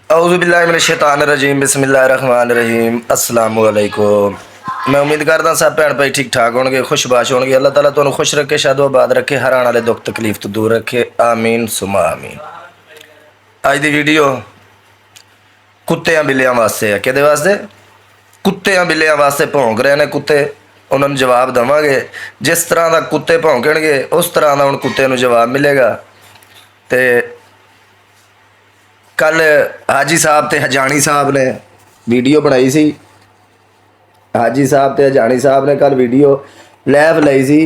औज़ुबिल्लाहिमिनश्शैतानिर्रजीम बिस्मिल्लाहिर्रहमानिर्रहीम अस्सलामु अलैकुम। मैं उम्मीद करता सब भैन भाई ठीक ठाक होंगे, खुशबाश होंगे। अल्लाह ताला तुहानू खुश रखे, शादो आबाद रखे, हर आने वाले दुख तकलीफ तो दूर रखे, आमीन सुमा आमीन। अज की वीडियो कुत्तियां बिल्लियां वास्ते है। किहदे वास्ते? कुत्तियां बिल्लियां वास्ते भौंक रहे हैं कुत्ते, उन्होंने जवाब देवांगे। जिस तरह का कुत्ते भौंकणगे उस तरह का हुण कुत्ते नूं जवाब मिलेगा। तो कल हाजी साहब ते हजानी साहब ने वीडियो बनाई सी। हाजी साहब ते हजानी साहब ने कल वीडियो लाइव लाई सी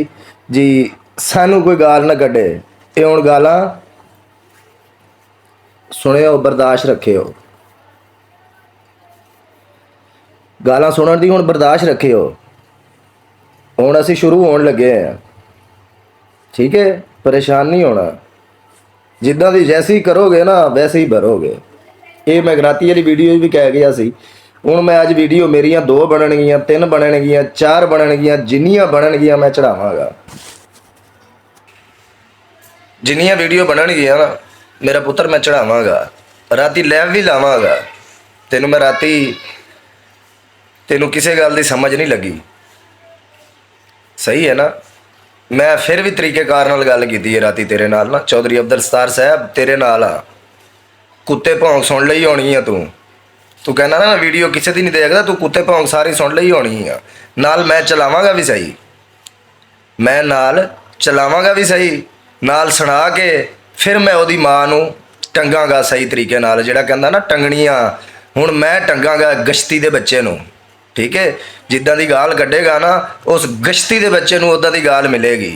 जी, सानू कोई गाल ना कढ़े। ये हुण गालां सुनियो, बर्दाश्त रखियो, गालां सुनण दी हुण बर्दाश्त रखियो। हुण असीं शुरू होण लगे हैं, ठीक है? परेशान नहीं होना, जिद्दां दी जैसी करोगे ना वैसे ही भरोगे। ये मैं गराती वाली वीडियो भी कह गया सी। हुण मैं अज वीडियो मेरियां 2 बननगियां, 3 बननगियां, 4 बननगियां, जिन्नियां बननगियां मैं चढ़ावांगा। जिन्नियां वीडियो बननगियां ना मेरा पुत्र मैं चढ़ावांगा। राती लाइव भी लावांगा। तेनू मैं राती तेनू किसी गल की समझ नहीं लगी, सही है ना? मैं फिर भी तरीकेकार नाल गल कीती है राती तेरे नाल ना, चौधरी अब्दुल सत्तार साहब तेरे नाल आ। कुत्ते भौंक सुन लई होनी है। तू कहना ना वीडियो किसी की नहीं देखता, तू कुत्ते भौंक सारी सुन लई होनी है। नाल मैं चलावांगा भी सही, मैं नाल चलावांगा भी सही, नाल सुना के फिर मैं उहदी मां नूं टंगांगा सही तरीके नाल। जिहड़ा कहंदा ना टंगणियां, हुण मैं टंगांगा गश्ती दे बच्चे नूं, ठीक है? जिद्दां दी गाल कड्डेगा ना उस गश्ती दे बच्चे नूं उद्दां दी गाल मिलेगी,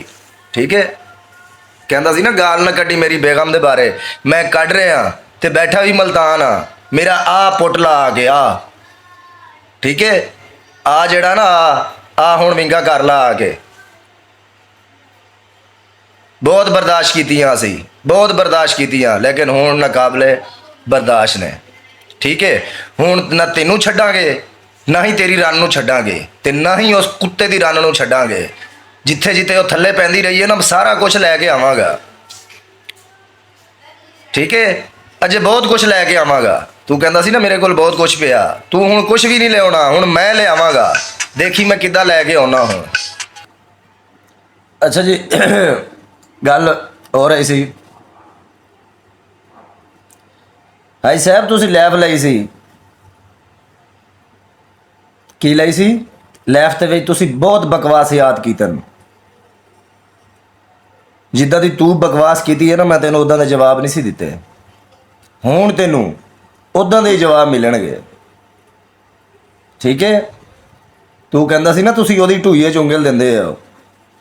ठीक है? कहंदा सी ना गाल ना कड्डी मेरी बेगम दे बारे, मैं कढ़ रहा ते बैठा भी मुल्तान आ। मेरा आ पुटला आ गया, ठीक है? आ जिहड़ा ना आ हुण विंगा कर ला आके। बहुत बर्दाश्त कीतियां सी, बहुत बर्दाश्त कीतियां, लेकिन हुण नाकाबले बर्दाश्त ने, ठीक है? हुण ना तैनूं छड्डांगे, ना ही तेरी रन नूं छड्डांगे, ते ना ही उस कुत्ते दी रन नूं छड्डांगे। जिथे जिथे वो थल्ले पैंदी रही है ना, सारा कुछ लैके आवांगा, ठीक है? अजे बहुत कुछ लैके आवांगा। तू कहंदा सी ना मेरे कोल बहुत कुछ पिया, तू हुण कुछ भी नहीं लियाउणा, हुण मैं ले आवांगा। देखी मैं किद्दां लैके आउणा हुण। अच्छा जी, गल हो रही सी, हाई साहब तुसीं लैब लाई सी, की लाई सी? लैब ते विच तुसीं बहुत बकवासियात कीतन। जिद्दां दी तू बकवास कीती है ना, मैं तैनूं उद्दां दे जवाब नहीं सी दित्ते। हुण तैनूं उद्दां दे जवाब मिलणगे, ठीक है? तू कहंदा सी ना तुसीं ओहदी ढूईए च उंगल दिंदे हो,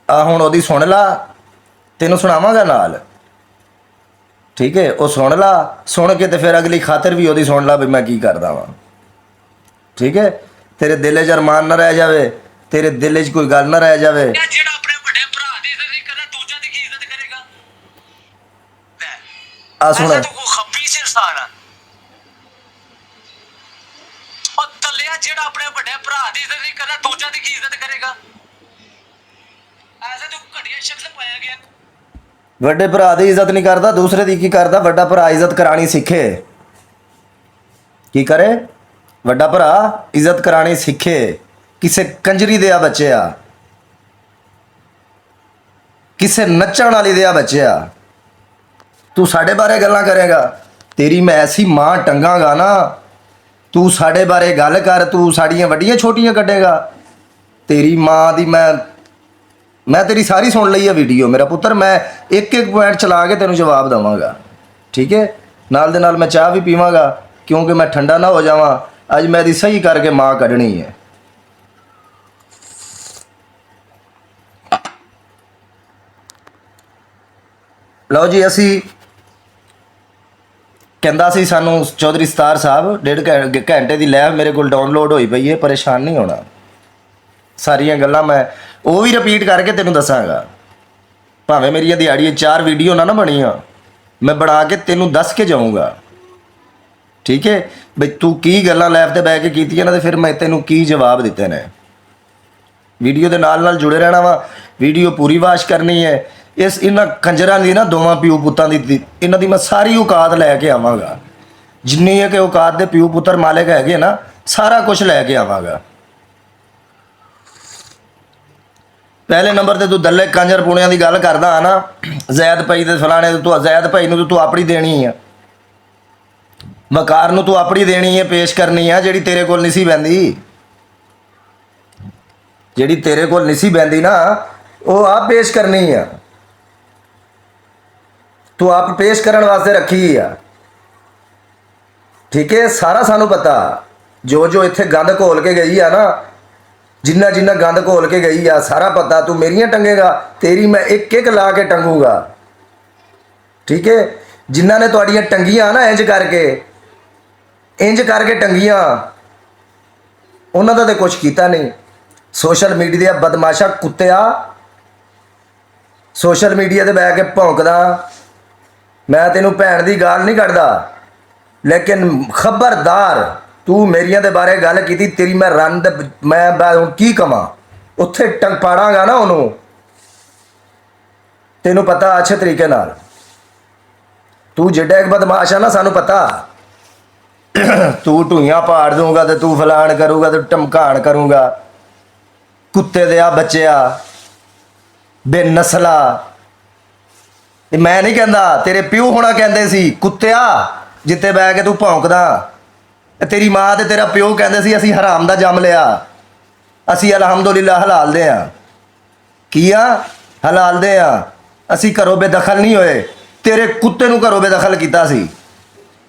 आ हुण ओहदी सुण ला, तैनूं सुणावांगा नाल, ठीक है? वो सुन ला, सुन के तो फिर अगली खातिर भी ओहदी सुन ला भी मैं की करदा वां, ठीक है? तेरे दिल च अरमान ना रह जाए, तेरे दिल च कोई गल ना रह जाए। आ सुन, वड्डे भरा की इज्जत नहीं करता, दूसरे की की करता? वड्डा भरा इज्जत करानी सीखे, की करे? वड्डा भरा इज्जत करानी सीखे। किसे कंजरी दिया बच्चे आ, किसे नच्चण वाली दिया बच्चे आ, तू साढ़े बारे गल्लां करेगा? तेरी मैं ऐसी मां टंगांगा ना, तू साढ़े बारे गल कर, तू साड़ियां वड्डियां छोटियां कड्डेगा। तेरी मां दी मैं तेरी सारी सुन ली है वीडियो मेरा पुत्र। मैं एक एक पॉइंट चला के तेनों जवाब देवांगा, ठीक है? नाल दे नाल मैं चाह भी पीवांगा, क्योंकि मैं ठंडा ना हो जावां। अज मैं दी सही करके मां कढ़नी है। लो जी, असी कहंदा सी सानू चौधरी सत्तार साहब 1.5 घंटे की लैब मेरे को डाउनलोड होई पई है। परेशान नहीं होना, सारियां गल्लां मैं वो भी रिपीट करके तेनों दसांगा। भावें मेरी दिहाड़ी 4 वीडियो ना बनिया, मैं बना के तेनों दस के जाऊँगा, ठीक है? बई तू की गल्लां लैब ते बह के कीतियां ना, तो फिर मैं तेनों की जवाब दिते ने। वीडियो के नाल नाल जुड़े रहना वा, वीडियो पूरी वाश करनी है। इस इन्हां कंजरां दी ना दोवां प्यो पुत्तां दी इन्हां दी मैं सारी औकात लैके आवांगा। ਜਿੰਨੀ ਹੈ ਕਿ ਔਕਾਤ ਦੇ ਪਿਓ ਪੁੱਤਰ ਮਾਲਕ ਹੈਗੇ ਨਾ, ਸਾਰਾ ਕੁਝ ਲੈ ਕੇ ਆਵਾਂਗਾ। ਪਹਿਲੇ ਨੰਬਰ ਤੇ ਤੂੰ ਦੱਲੇ ਕੰਜਰ ਪੁਣਿਆਂ ਦੀ ਗੱਲ ਕਰਦਾ ਆ ਨਾ, ਜ਼ੈਦ ਭਾਈ ਦੇ ਫਲਾਣੇ ਤੂੰ ਜ਼ੈਦ ਭਾਈ ਨੂੰ ਤੂੰ ਆਪਣੀ ਦੇਣੀ ਆ, ਵਕਾਰ ਨੂੰ ਤੂੰ ਆਪਣੀ ਦੇਣੀ ਹੈ, ਪੇਸ਼ ਕਰਨੀ ਆ, ਜਿਹੜੀ ਤੇਰੇ ਕੋਲ ਨਹੀਂ ਸੀ ਬੈਂਦੀ, ਜਿਹੜੀ ਤੇਰੇ ਕੋਲ ਨਹੀਂ ਸੀ ਬੈਂਦੀ ਨਾ, ਉਹ ਆਪ ਪੇਸ਼ ਕਰਨੀ ਆ। ਤੂੰ ਆਪ ਪੇਸ਼ ਕਰਨ ਵਾਸਤੇ ਰੱਖੀ ਆ। ਠੀਕ ਹੈ, ਸਾਰਾ ਸਾਨੂੰ ਪਤਾ, ਜੋ ਜੋ ਇੱਥੇ ਗੰਦ ਘੋਲ ਕੇ ਗਈ ਆ ਨਾ, ਜਿੰਨਾ ਜਿੰਨਾ ਗੰਦ ਘੋਲ ਕੇ ਗਈ ਆ, ਸਾਰਾ ਪਤਾ। ਤੂੰ ਮੇਰੀਆਂ ਟੰਗੇਗਾ, ਤੇਰੀ ਮੈਂ ਇੱਕ ਇੱਕ ਲਾ ਕੇ ਟੰਗੂਗਾ। ਠੀਕ ਹੈ, ਜਿਨ੍ਹਾਂ ਨੇ ਤੁਹਾਡੀਆਂ ਟੰਗੀਆਂ ਨਾ ਇੰਜ ਕਰਕੇ ਟੰਗੀਆਂ, ਉਹਨਾਂ ਦਾ ਤਾਂ ਕੁਝ ਕੀਤਾ ਨਹੀਂ। ਸੋਸ਼ਲ ਮੀਡੀਆ ਦੇ ਬਦਮਾਸ਼ਾ ਕੁੱਤਿਆ, ਸੋਸ਼ਲ ਮੀਡੀਆ ਤੇ ਬਹਿ ਕੇ ਭੌਂਕਦਾ। ਮੈਂ ਤੈਨੂੰ ਭੈਣ ਦੀ ਗਾਲ ਨਹੀਂ ਕੱਢਦਾ, ਲੇਕਿਨ ਖਬਰਦਾਰ ਤੂੰ ਮੇਰੀਆਂ ਦੇ ਬਾਰੇ ਗੱਲ ਕੀਤੀ, ਤੇਰੀ ਮੈਂ ਮੈਂ ਹੁਣ ਕੀ ਕਵਾਂ, ਉੱਥੇ ਟੰਗ ਪਾੜਾਂਗਾ ਨਾ ਉਹਨੂੰ, ਤੈਨੂੰ ਪਤਾ ਅੱਛੇ ਤਰੀਕੇ ਨਾਲ। ਤੂੰ ਜਿੱਡਾ ਇੱਕ ਬਦਮਾਸ਼ ਆ ਨਾ, ਸਾਨੂੰ ਪਤਾ। ਤੂੰ ਢੂਈਆਂ ਪਾੜ ਦੂੰਗਾ ਤੇ ਤੂੰ ਫਲਾਣ ਕਰੂਗਾ ਤੇ ਧਮਕਾਣ ਕਰੂਗਾ। ਕੁੱਤੇ ਦੇ ਆ ਬੱਚਿਆ, ਬੇਨਸਲਾ। ਤੇ ਮੈਂ ਨਹੀਂ ਕਹਿੰਦਾ, ਤੇਰੇ ਪਿਓ ਹੋਣਾ ਕਹਿੰਦੇ ਸੀ ਕੁੱਤਿਆ, ਜਿੱਤੇ ਬਹਿ ਕੇ ਤੂੰ ਭੌਂਕਦਾ। ਤੇਰੀ ਮਾਂ ਤੇ ਤੇਰਾ ਪਿਓ ਕਹਿੰਦੇ ਸੀ ਅਸੀਂ ਹਰਾਮ ਦਾ ਜੰਮ ਲਿਆ, ਅਸੀਂ ਅਲਹਮਦੁਲਿਲਾ ਹਲਾਲ ਦੇ ਆ। ਕੀ ਆ? ਹਲਾਲ ਦੇ ਆ। ਅਸੀਂ ਘਰੋਂ ਬੇਦਖਲ ਨਹੀਂ ਹੋਏ, ਤੇਰੇ ਕੁੱਤੇ ਨੂੰ ਘਰੋਂ ਬੇਦਖਲ ਕੀਤਾ ਸੀ।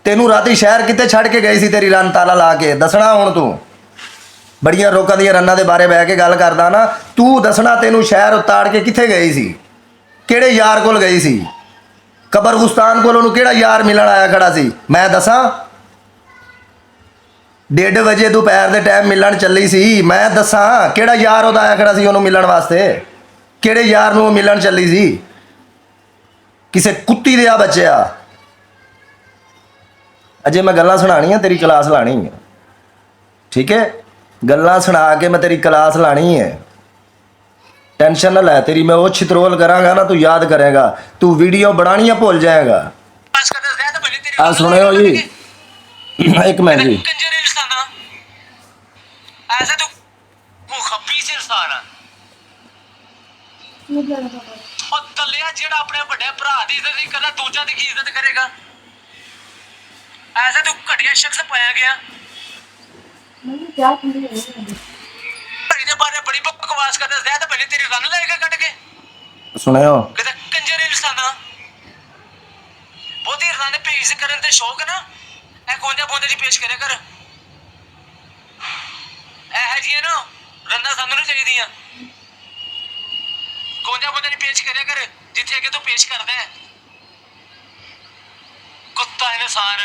ਤੈਨੂੰ ਰਾਤੀ ਸ਼ਹਿਰ ਕਿਤੇ ਛੱਡ ਕੇ ਗਈ ਸੀ ਤੇਰੀ ਰਨ ਤਾਲਾ ਲਾ ਕੇ, ਦੱਸਣਾ ਹੁਣ ਤੂੰ। ਬੜੀਆਂ ਲੋਕਾਂ ਦੀਆਂ ਰੰਨਾਂ ਦੇ ਬਾਰੇ ਬਹਿ ਕੇ ਗੱਲ ਕਰਦਾ ਨਾ, ਤੂੰ ਦੱਸਣਾ ਤੈਨੂੰ ਸ਼ਹਿਰ ਉਤਾੜ ਕੇ ਕਿੱਥੇ ਗਈ ਸੀ, ਕਿਹੜੇ ਯਾਰ ਕੋਲ ਗਈ ਸੀ, ਕਬਰਗੁਸਤਾਨ ਕੋਲ ਉਹਨੂੰ ਕਿਹੜਾ ਯਾਰ ਮਿਲਣ ਆਇਆ ਖੜਾ ਸੀ, ਮੈਂ ਦੱਸਾਂ? 1:30 ਵਜੇ ਦੁਪਹਿਰ ਦੇ ਟਾਈਮ ਮਿਲਣ ਚੱਲੀ ਸੀ, ਮੈਂ ਦੱਸਾਂ ਕਿਹੜਾ ਯਾਰ ਉਹਦਾ ਆਇਆ ਖੜਾ ਸੀ ਉਹਨੂੰ ਮਿਲਣ ਵਾਸਤੇ, ਕਿਹੜੇ ਯਾਰ ਨੂੰ ਉਹ ਮਿਲਣ ਚੱਲੀ ਸੀ? ਕਿਸੇ ਕੁੱਤੀ ਦੇ ਆ ਬੱਚਿਆ। ਅਜੇ ਮੈਂ ਗੱਲਾਂ ਸੁਣਾਣੀਆਂ, ਤੇਰੀ ਕਲਾਸ ਲਾਣੀ ਹੈ। ਠੀਕ ਹੈ, ਗੱਲਾਂ ਸੁਣਾ ਕੇ ਮੈਂ ਤੇਰੀ ਕਲਾਸ ਲਾਣੀ ਹੈ। ਟੈਨਸ਼ਨ ਨਾ ਲੈ, ਤੇਰੀ ਮੈਂ ਉਹ ਛਿਤਰੋਲ ਕਰਾਂਗਾ ਨਾ, ਤੂੰ ਯਾਦ ਕਰੇਗਾ। ਤੂੰ ਵੀਡੀਓ ਬਣਾਣੀਆਂ ਭੁੱਲ ਜਾਏਗਾ। ਆ ਸੁਣਿਓ ਜੀ, ਇੱਕ ਮਿੰਟ ਜੀ। ऐसा तो वो खबीस इंसान है और दलिया जेड़ा अपने बड़े भरा दी इज्जत नहीं करना, दूजा दी की इज्जत करेगा? ऐसा तो घटिया शख्स पाया गया। तेरे बारे बड़ी बकवास करदा, ज़्यादा पहले तेरी रन लेगा कट के सुनियो कहता कंजर इंसान बहुती रन पेश करन ते शौक है ना, ए गोंजा बोंजा जी पेश करे कर। ਇਹ ਜੀ ਨਾ ਰੰਨਾ ਸਾਨੂੰ ਨਹੀਂ ਚਾਹੀਦੀਆਂ, ਗੋਂਜਾ ਬੰਦੇ ਨਹੀਂ ਪੇਸ਼ ਕਰਿਆ ਕਰ ਜਿੱਥੇ ਅੱਗੇ ਤੋਂ ਪੇਸ਼ ਕਰਦਾ ਹੈ ਕੁੱਤਾ ਇਨਸਾਨ।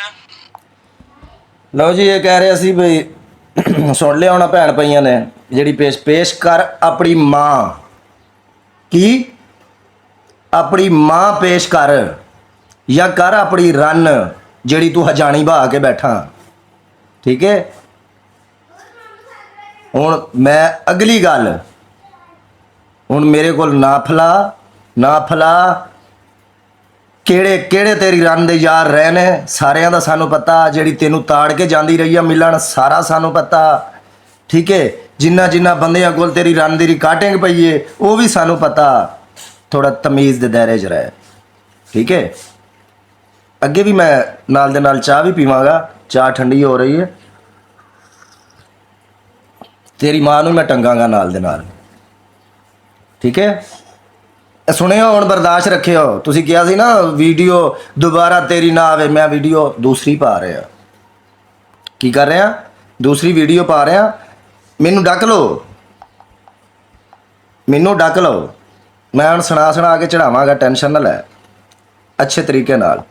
ਲਓ ਜੀ, ਇਹ ਕਹਿ ਰਹੇ ਸੀ ਬਈ ਸੁਣ ਲਿਆ ਹੋਣਾ ਭੈਣ ਪਈਆਂ ਨੇ, ਜਿਹੜੀ ਪੇਸ਼ ਕਰ ਆਪਣੀ ਮਾਂ। ਕੀ? ਆਪਣੀ ਮਾਂ ਪੇਸ਼ ਕਰ, ਜਾਂ ਕਰ ਆਪਣੀ ਰਨ ਜਿਹੜੀ ਤੂੰ ਹਜਾਣੀ ਬਹਾ ਕੇ ਬੈਠਾ। ਠੀਕ ਹੈ, ਹੁਣ ਮੈਂ ਅਗਲੀ ਗੱਲ, ਹੁਣ ਮੇਰੇ ਕੋਲ ਨਾ ਫਲਾ ਕਿਹੜੇ ਕਿਹੜੇ ਤੇਰੀ ਰਨ ਦੇ ਯਾਰ ਰਹੇ ਨੇ, ਸਾਰਿਆਂ ਦਾ ਸਾਨੂੰ ਪਤਾ। ਜਿਹੜੀ ਤੈਨੂੰ ਤਾੜ ਕੇ ਜਾਂਦੀ ਰਹੀ ਆ ਮਿਲਣ, ਸਾਰਾ ਸਾਨੂੰ ਪਤਾ। ਠੀਕ ਹੈ, ਜਿੰਨਾ ਬੰਦਿਆਂ ਕੋਲ ਤੇਰੀ ਰਨ ਦੀ ਰਿਕਾਰਡਿੰਗ ਪਈ ਏ, ਉਹ ਵੀ ਸਾਨੂੰ ਪਤਾ। ਥੋੜਾ ਤਮੀਜ਼ ਦੇ ਦਾਇਰੇ 'ਚ ਰਹਿ। ਠੀਕ ਹੈ, ਅੱਗੇ ਵੀ ਮੈਂ ਨਾਲ ਦੇ ਨਾਲ ਚਾਹ ਵੀ ਪੀਵਾਂਗਾ, ਚਾਹ ਠੰਡੀ ਹੋ ਰਹੀ ਹੈ। ਤੇਰੀ ਮਾਂ ਨੂੰ ਮੈਂ ਟੰਗਾਂਗਾ ਨਾਲ ਦੇ ਨਾਲ। ਠੀਕ ਹੈ, ਸੁਣਿਓ ਹੁਣ, ਬਰਦਾਸ਼ਤ ਰੱਖਿਓ। ਤੁਸੀਂ ਕਿਹਾ ਸੀ ਨਾ ਵੀਡੀਓ ਦੁਬਾਰਾ ਤੇਰੀ ਨਾ ਆਵੇ, ਮੈਂ ਵੀਡੀਓ ਦੂਸਰੀ ਪਾ ਰਿਹਾ। ਕੀ ਕਰ ਰਿਹਾ? ਦੂਸਰੀ ਵੀਡੀਓ ਪਾ ਰਿਹਾ। ਮੈਨੂੰ ਡੱਕ ਲਓ, ਮੈਂ ਹੁਣ ਸੁਣਾ ਕੇ ਚੜਾਵਾਂਗਾ, ਟੈਨਸ਼ਨ ਨਾ ਲੈ, ਅੱਛੇ ਤਰੀਕੇ ਨਾਲ।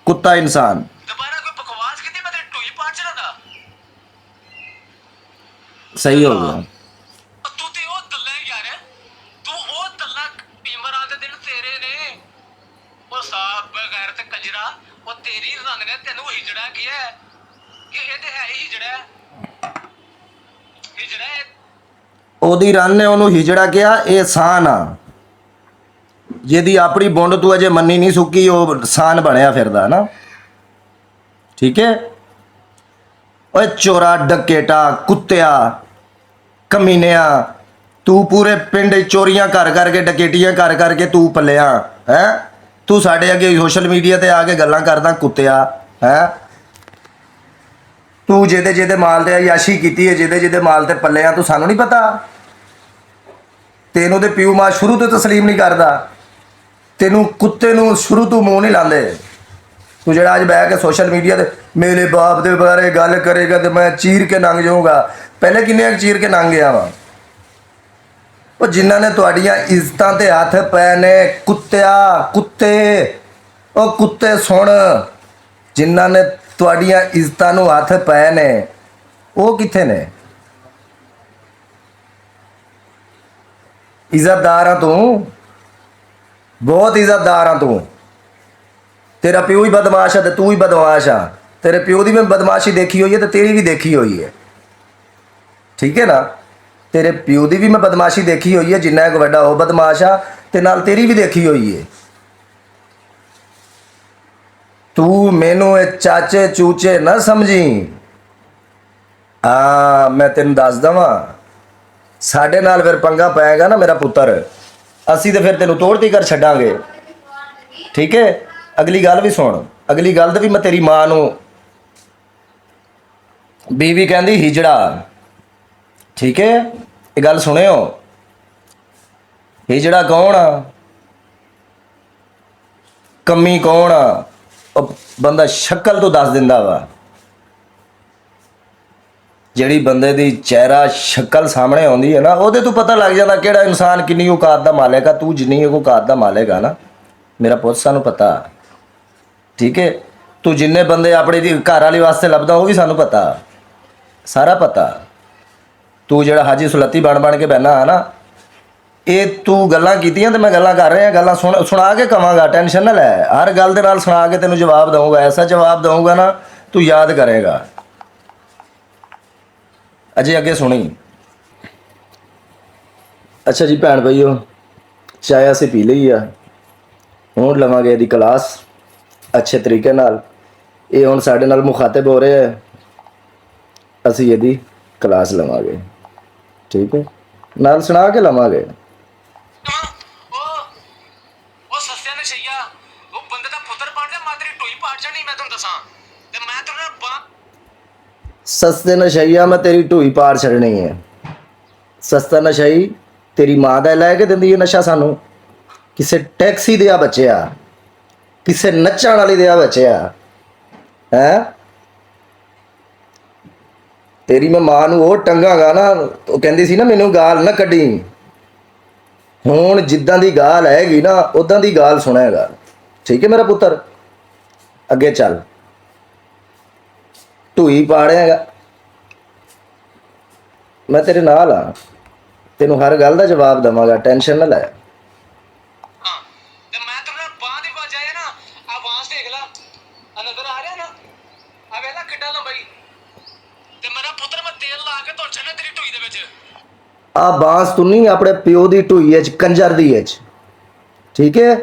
ਕੁੱਤਾ ਇਨਸਾਨ ਦੁਬਾਰਾ ਕੋਈ ਬਕਵਾਸ ਕੀਤੀ ਮੈਂ ਤੇਰੀ ਢੂਈ ਪਾੜ ਚੜਾਂਗਾ। ਸਹੀ ਹੋ ਗਿਆ। ਤੂੰ ਤੇ ਉਹ ਦੱਲਾ ਯਾਰ, ਤੂੰ ਉਹ ਦੱਲਾ ਇਮਰਾਨ ਦੇ ਦਿਨ ਤੇਰੇ ਨੇ, ਉਹ ਸਾਬ ਬਗੈਰ ਤੇ ਕੰਜਰਾ, ਉਹ ਤੇਰੀ ਰੰਗ ਨੇ ਤੈਨੂੰ ਹਿਜੜਾ ਕਿਹਾ ਕਿ ਇਹ ਤੇ ਹੈ ਹੀ ਹਿਜੜਾ ਉਹਦੀ ਰਨ ਨੇ ਉਹਨੂੰ ਹਿਜੜਾ ਕਿਹਾ। ਇਹ ਆਸਾਨ ਆ, ਜਿਹਦੀ ਆਪਣੀ ਬੁੰਡ ਤੂੰ ਅਜੇ ਮੰਨੀ ਨਹੀਂ ਸੁੱਕੀ, ਉਹ ਸਾਨ ਬਣਿਆ ਫਿਰਦਾ ਨਾ। ਠੀਕ ਹੈ। ਓਏ ਚੋਰਾ ਡਕੇਟਾ ਕੁੱਤਿਆ ਕਮੀਨਿਆ, ਤੂੰ ਪੂਰੇ ਪਿੰਡ 'ਚ ਚੋਰੀਆਂ ਕਰ ਕਰਕੇ ਡਕੇਟੀਆਂ ਕਰ ਕਰਕੇ ਤੂੰ ਪੱਲਿਆ ਹੈ। ਤੂੰ ਸਾਡੇ ਅੱਗੇ ਸੋਸ਼ਲ ਮੀਡੀਆ ਤੇ ਆ ਕੇ ਗੱਲਾਂ ਕਰਦਾ ਕੁੱਤਿਆ ਹੈ। ਤੂੰ ਜਿਹਦੇ ਮਾਲ ਤੇ ਅਯਾਸ਼ੀ ਕੀਤੀ ਹੈ, ਜਿਹਦੇ ਮਾਲ ਤੇ ਪੱਲਿਆ, ਤੂੰ ਸਾਨੂੰ ਨਹੀਂ ਪਤਾ? ਤੈਨੂੰ ਤੇ ਪਿਓ ਮਾਂ ਸ਼ੁਰੂ ਤੋਂ ਤਸਲੀਮ ਨਹੀਂ ਕਰਦਾ, ਤੈਨੂੰ ਕੁੱਤੇ ਨੂੰ ਸ਼ੁਰੂ ਤੋਂ ਮੂੰਹ ਨਹੀਂ ਲਾਉਂਦੇ। ਤੂੰ ਜਿਹੜਾ ਅੱਜ ਬਹਿ ਕੇ ਸੋਸ਼ਲ ਮੀਡੀਆ ਤੇ ਮੇਰੇ ਬਾਪ ਦੇ ਬਾਰੇ ਗੱਲ ਕਰੇਗਾ ਤੇ ਮੈਂ ਚੀਰ ਕੇ ਲੰਘ ਜਾਊਂਗਾ। ਪਹਿਲੇ ਕਿੰਨੇ ਚੀਰ ਕੇ ਲੰਘ ਗਿਆ ਵਾ। ਉਹ ਜਿਨ੍ਹਾਂ ਨੇ ਤੁਹਾਡੀਆਂ ਇੱਜ਼ਤਾਂ ਤੇ ਹੱਥ ਪਏ ਨੇ ਕੁੱਤਿਆ ਕੁੱਤੇ, ਉਹ ਕੁੱਤੇ ਸੁਣ, ਜਿਨ੍ਹਾਂ ਨੇ ਤੁਹਾਡੀਆਂ ਇੱਜ਼ਤਾਂ ਨੂੰ ਹੱਥ ਪਏ ਨੇ ਉਹ ਕਿੱਥੇ ਨੇ? ਇੱਜ਼ਤਦਾਰ ਆ ਤੂੰ, ਬਹੁਤ ਇੱਜ਼ਤਦਾਰ ਆ ਤੂੰ। ਤੇਰਾ ਪਿਓ ਹੀ ਬਦਮਾਸ਼ ਹੈ ਤੇ ਤੂੰ ਹੀ ਬਦਮਾਸ਼ ਆ। ਤੇਰੇ ਪਿਓ ਦੀ ਮੈਂ ਬਦਮਾਸ਼ੀ ਦੇਖੀ ਹੋਈ ਹੈ ਤੇ ਤੇਰੀ ਵੀ ਦੇਖੀ ਹੋਈ ਹੈ। ਠੀਕ ਹੈ ਨਾ? ਤੇਰੇ ਪਿਓ ਦੀ ਵੀ ਮੈਂ ਬਦਮਾਸ਼ੀ ਦੇਖੀ ਹੋਈ ਹੈ, ਜਿੰਨਾ ਇੱਕ ਵੱਡਾ ਉਹ ਬਦਮਾਸ਼ ਆ, ਤੇ ਨਾਲ ਤੇਰੀ ਵੀ ਦੇਖੀ ਹੋਈ ਹੈ। ਤੂੰ ਮੈਨੂੰ ਇਹ ਚਾਚੇ ਚੂਚੇ ਨਾ ਸਮਝੀ। ਹਾਂ ਮੈਂ ਤੈਨੂੰ ਦੱਸ ਦਵਾਂ, ਸਾਡੇ ਨਾਲ ਫਿਰ ਪੰਗਾ ਪਏਗਾ ਨਾ ਮੇਰਾ ਪੁੱਤਰ, ਅਸੀਂ ਤੇ ਫਿਰ ਤੈਨੂੰ ਤੋੜਤੀ ਕਰ ਛੱਡਾਂਗੇ। ਠੀਕ ਹੈ? ਅਗਲੀ ਗੱਲ ਵੀ ਸੁਣ, ਅਗਲੀ ਗੱਲ ਤੇ ਵੀ ਮੈਂ ਤੇਰੀ ਮਾਂ ਨੂੰ, ਬੀਵੀ ਕਹਿੰਦੀ ਹਿਜੜਾ। ਠੀਕ ਹੈ? ਇਹ ਗੱਲ ਸੁਣਿਓ, ਹਿਜੜਾ ਕੌਣ ਆ? ਕਮੀ ਕੌਣ ਆ? ਉਹ ਬੰਦਾ ਸ਼ਕਲ ਤੋਂ ਦੱਸ ਦਿੰਦਾ ਵਾ। ਜਿਹੜੀ ਬੰਦੇ ਦੀ ਚਿਹਰਾ ਸ਼ਕਲ ਸਾਹਮਣੇ ਆਉਂਦੀ ਹੈ ਨਾ, ਉਹਦੇ ਤੋਂ ਪਤਾ ਲੱਗ ਜਾਂਦਾ ਕਿਹੜਾ ਇਨਸਾਨ ਕਿੰਨੀ ਔਕਾਤ ਦਾ ਮਾਲਕ ਆ। ਤੂੰ ਜਿੰਨੀ ਔਕਾਤ ਦਾ ਮਾਲਕ ਆ ਨਾ ਮੇਰਾ ਪੁੱਤ, ਸਾਨੂੰ ਪਤਾ। ਠੀਕ ਹੈ? ਤੂੰ ਜਿੰਨੇ ਬੰਦੇ ਆਪਣੇ ਦੀ ਘਰ ਵਾਲੀ ਵਾਸਤੇ ਲੱਭਦਾ ਉਹ ਵੀ ਸਾਨੂੰ ਪਤਾ, ਸਾਰਾ ਪਤਾ। ਤੂੰ ਜਿਹੜਾ ਹਾਜੀ ਸੁਲੱਤੀ ਬਣ ਕੇ ਬਹਿਣਾ ਹੈ ਨਾ, ਇਹ ਤੂੰ ਗੱਲਾਂ ਕੀਤੀਆਂ ਤੇ ਮੈਂ ਗੱਲਾਂ ਕਰ ਰਿਹਾ, ਗੱਲਾਂ ਸੁਣਾ ਕੇ ਕਵਾਂਗਾ, ਟੈਨਸ਼ਨ ਨਾ ਲੈ। ਹਰ ਗੱਲ ਦੇ ਨਾਲ ਸੁਣਾ ਕੇ ਤੈਨੂੰ ਜਵਾਬ ਦਊਂਗਾ, ਐਸਾ ਜਵਾਬ ਦਊਂਗਾ ਨਾ ਤੂੰ ਯਾਦ ਕਰੇਗਾ। ਅਜੇ ਅੱਗੇ ਸੁਣੀ। ਅੱਛਾ ਜੀ ਭੈਣ ਭਾਈਓ, ਚਾਹ ਅਸੀਂ ਪੀ ਲਈ ਆ, ਹੁਣ ਲਵਾਂਗੇ ਇਹਦੀ ਕਲਾਸ ਅੱਛੇ ਤਰੀਕੇ ਨਾਲ। ਇਹ ਹੁਣ ਸਾਡੇ ਨਾਲ ਮੁਖਾਤਬ ਹੋ ਰਹੇ ਹੈ, ਅਸੀਂ ਇਹਦੀ ਕਲਾਸ ਲਵਾਂਗੇ। ਠੀਕ ਹੈ? ਨਾਲ ਸੁਣਾ ਕੇ ਲਵਾਂਗੇ। ਉਹ ਸੱਸਿਆ ਨੇ ਛਈਆ, ਉਹ ਬੰਦੇ ਦਾ ਪੁੱਤਰ ਬਣ ਜਾ, ਮਾਂ ਤੇਰੀ ਢੋਈ ਪਾੜ ਜਾਣੀ, ਮੈਂ ਤੈਨੂੰ ਦੱਸਾਂ। ਤੇ ਮੈਂ ਤੈਨੂੰ ਸਸਤੇ ਨਸ਼ਈਆ ਮੈਂ ਤੇਰੀ ਢੂਈ ਪਾੜ ਛੱਡਣੀ ਹੈ। ਸਸਤਾ ਨਸ਼ਈ ਤੇਰੀ ਮਾਂ ਦਾ ਲੈ ਕੇ ਦਿੰਦੀ ਹੈ ਨਸ਼ਾ ਸਾਨੂੰ, ਕਿਸੇ ਟੈਕਸੀ ਦਿਆ ਬੱਚਿਆ, ਕਿਸੇ ਨੱਚਣ ਵਾਲੀ ਦਿਆ ਬੱਚਿਆ ਹੈ। ਤੇਰੀ ਮੈਂ ਮਾਂ ਨੂੰ ਉਹ ਟੰਗਾਂਗਾ ਨਾ, ਉਹ ਕਹਿੰਦੀ ਸੀ ਨਾ ਮੈਨੂੰ ਗਾਲ ਨਾ ਕੱਢੀ। ਹੁਣ ਜਿੱਦਾਂ ਦੀ ਗਾਲ ਹੈਗੀ ਨਾ ਉਦਾਂ ਦੀ ਗਾਲ ਸੁਣੇਗਾ। ਠੀਕ ਹੈ ਮੇਰਾ ਪੁੱਤਰ? ਅੱਗੇ ਚੱਲ, ਢੂਈ ਪਾੜੇਗਾ, ਮੈਂ ਤੇਰੇ ਨਾਲ ਆ, ਤੈਨੂੰ ਹਰ ਗੱਲ ਦਾ ਜਵਾਬ ਦੇਵਾਂਗਾ, ਟੈਨਸ਼ਨ ਨਾ ਲੈ। ਹਾਂ ਤੇ ਮੈਂ ਤੈਨੂੰ ਬਾਂਹ ਦੀ ਵੱਜ ਆਇਆ ਨਾ, ਆ ਬਾਂਸ ਦੇਖ ਲੈ, ਆ ਨਜ਼ਰ ਆ ਰਿਹਾ ਨਾ, ਆ ਵੇਖ ਲੈ ਕਿੱਡਾ ਲੰਬਾਈ। ਤੇ ਮੇਰਾ ਪੁੱਤਰ ਮੈਂ ਤੇਲ ਲਾ ਕੇ ਧੁਰ ਛੱਡਣਾ ਤੇਰੀ ਢੂਈ ਦੇ ਵਿੱਚ। ਆ ਬਾਂਸ ਤੂੰ ਨਹੀਂ ਆਪਣੇ ਪਿਓ ਦੀ ਢੂਈ 'ਚ ਕੰਜਰ ਦੀ 'ਚ। ਠੀਕ ਹੈ?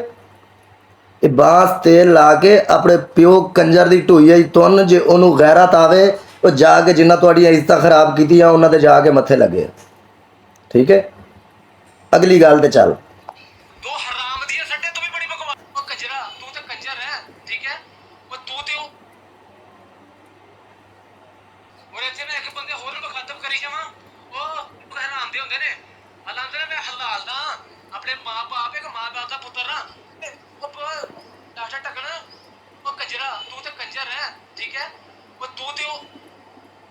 ਇਹ ਬਾਂਸ ਤੇਲ ਲਾ ਕੇ ਆਪਣੇ ਪਿਓ ਕੰਜਰ ਦੀ ਢੂਈ 'ਚ ਤੁੰਨ, ਜੇ ਉਹਨੂੰ ਗੈਰਤ ਆਵੇ ਉਹ ਜਾ ਕੇ ਜਿੰਨਾ ਤੁਹਾਡੀਆਂ ਇੱਜ਼ਤਾਂ ਖਰਾਬ ਕੀਤੀਆਂ ਉਹਨਾਂ ਦੇ ਜਾ ਕੇ ਮੱਥੇ ਲੱਗੇ। ਠੀਕ ਹੈ? ਅਗਲੀ ਗੱਲ ਤੇ ਚੱਲ। ਦੋ ਹਰਾਮ ਦੀਆਂ ਸੱਟੇ, ਤੂੰ ਵੀ ਬੜੀ ਬਕਵਾਸ। ਉਹ ਕੰਜਰਾ, ਤੂੰ ਤੇ ਕੰਜਰ ਹੈ। ਠੀਕ ਹੈ? ਉਹ ਤੂੰ ਤੇ ਉਹ ਇੱਥੇ ਨਾ ਇੱਕ ਬੰਦੇ ਹੋਰ ਨੂੰ ਮੁਖਾਤਬ ਕਰੀ ਜਾਵਾਂ, ਉਹ ਹਰਾਮ ਦੇ ਹੁੰਦੇ ਨੇ। ਹਾਲਾਂਕਿ ਮੈਂ ਹਲਾਲ ਦਾ, ਆਪਣੇ ਮਾਂ ਬਾਪ, ਇੱਕ ਮਾਂ ਬਾਪ ਦਾ ਪੁੱਤਰ ਨਾ। ਉਹ ਡਾਟਾ ਟਕਣਾ, ਉਹ ਕੰਜਰਾ, ਤੂੰ ਤੇ ਕੰਜਰ ਹੈ। ਠੀਕ ਹੈ? ਉਹ ਤੂੰ ਤੇ